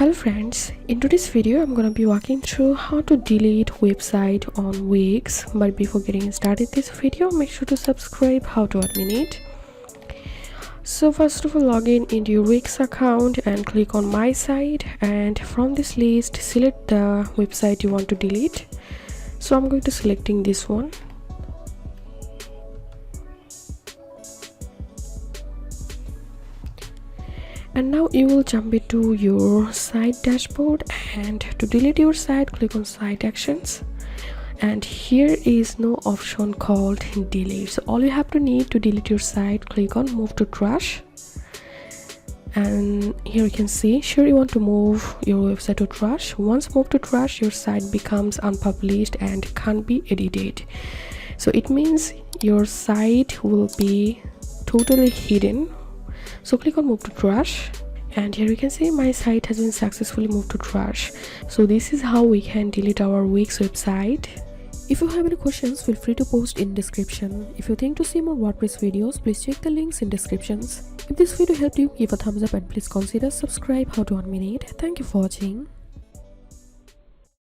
Hello friends, in today's video I'm gonna be walking through how to delete website on Wix. But before getting started this video, make sure to subscribe, how to admin it. So first of all, log in into your Wix account and click on my site, and from this list select the website you want to delete. So I'm going to selecting this one. And now you will jump into your site dashboard, and to delete your site click on site actions, and here is no option called delete. So all you have to need to delete your site, click on move to trash, and here you can see sure you want to move your website to trash. Once moved to trash, your site becomes unpublished and can't be edited. So it means your site will be totally hidden. So click on move to trash, and here you can see my site has been successfully moved to trash. So this is how we can delete our Wix website. If you have any questions, feel free to post in description. If you think to see more WordPress videos, please check the links in descriptions. If this video helped you, give a thumbs up and please consider subscribe, how to admin it. Thank you for watching.